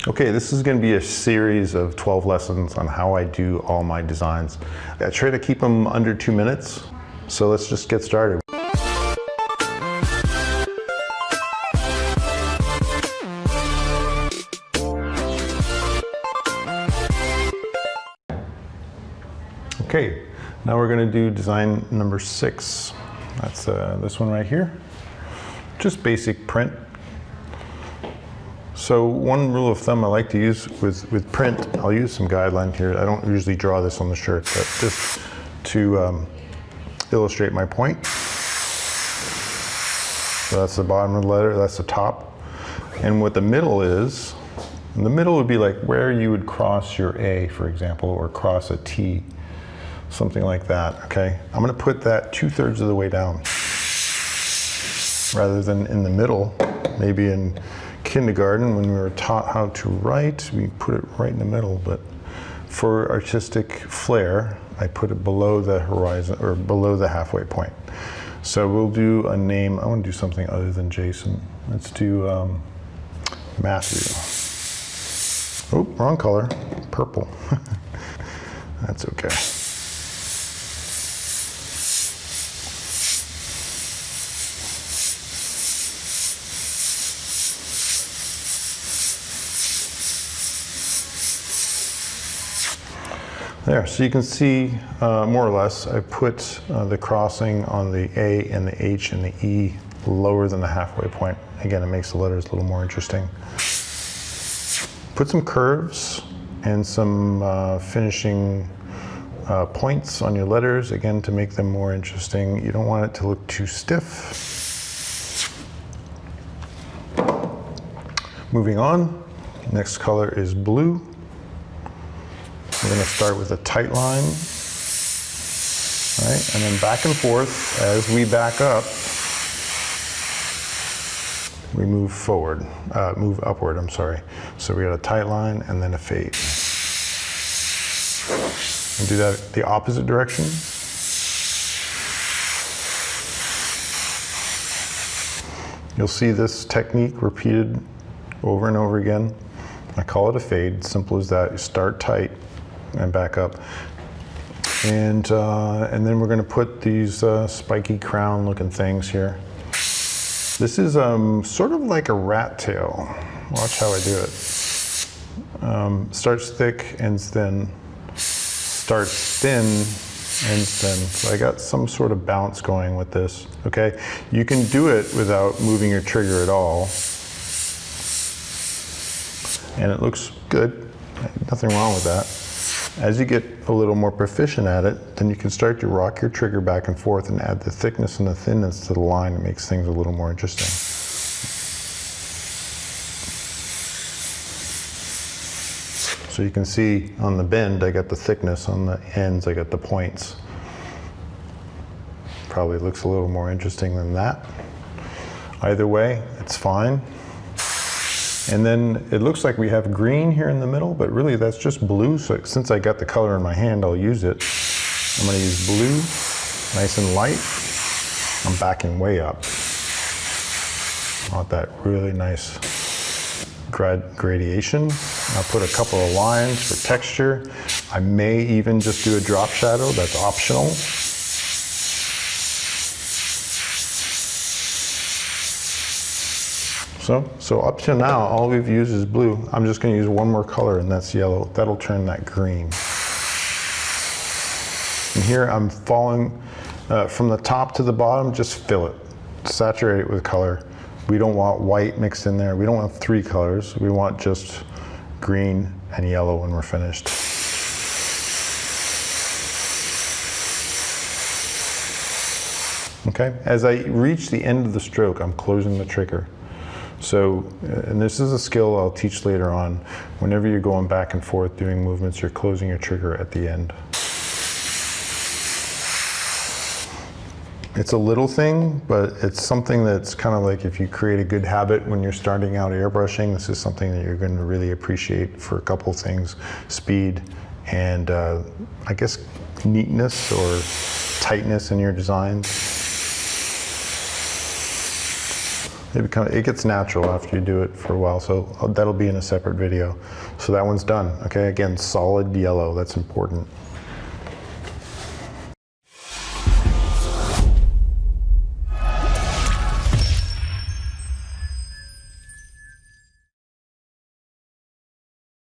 Okay, this is going to be a series of 12 lessons on how I do all my designs. I try to keep them under 2 minutes, so let's just get started. Okay, now we're going to do design number 6. That's this one right here. Just basic print. So one rule of thumb I like to use with print, I'll use some guideline here. I don't usually draw this on the shirt, but just to illustrate my point. So that's the bottom of the letter, that's the top. And what the middle is, and the middle would be like where you would cross your A, for example, or cross a T, something like that, okay? I'm gonna put that 2/3 of the way down, rather than in the middle. Maybe in kindergarten when we were taught how to write, we put it right in the middle, but for artistic flair, I put it below the horizon, or below the halfway point. So we'll do a name. I want to do something other than Jason. Let's do Matthew. Oh, wrong color, purple. That's okay. There, so you can see more or less I put the crossing on the A and the H and the E lower than the halfway point. Again, it makes the letters a little more interesting. Put some curves and some finishing points on your letters, again, to make them more interesting. You don't want it to look too stiff. Moving on, next color is blue. We're going to start with a tight line, right? And then back and forth as we back up, we move forward, move upward, I'm sorry. So we got a tight line and then a fade. And do that the opposite direction. You'll see this technique repeated over and over again. I call it a fade, simple as that. You start tight and back up. And then we're going to put these spiky crown looking things here. This is sort of like a rat tail. Watch how I do it. Starts thick, ends thin. Starts thin, ends thin. So I got some sort of bounce going with this, okay? You can do it without moving your trigger at all. And it looks good. Nothing wrong with that. As you get a little more proficient at it, then you can start to rock your trigger back and forth and add the thickness and the thinness to the line. It makes things a little more interesting. So you can see on the bend, I got the thickness. On the ends, I got the points. Probably looks a little more interesting than that. Either way, it's fine. And then it looks like we have green here in the middle, but really that's just blue. So since I got the color in my hand, I'll use it. I'm going to use blue, nice and light. I'm backing way up. I want that really nice gradation. I'll put a couple of lines for texture. I may even just do a drop shadow, that's optional. So up to now, all we've used is blue. I'm just going to use one more color, and that's yellow. That'll turn that green. And here I'm following from the top to the bottom, just fill it. Saturate it with color. We don't want white mixed in there. We don't want 3 colors. We want just green and yellow when we're finished. Okay, as I reach the end of the stroke, I'm closing the trigger. So, and this is a skill I'll teach later on. Whenever you're going back and forth doing movements, you're closing your trigger at the end. It's a little thing, but it's something that's kind of like if you create a good habit when you're starting out airbrushing, this is something that you're going to really appreciate for a couple things: speed and I guess neatness or tightness in your designs. it gets natural after you do it for a while, so that'll be in a separate video. So that one's done. Okay, again, solid yellow, that's important.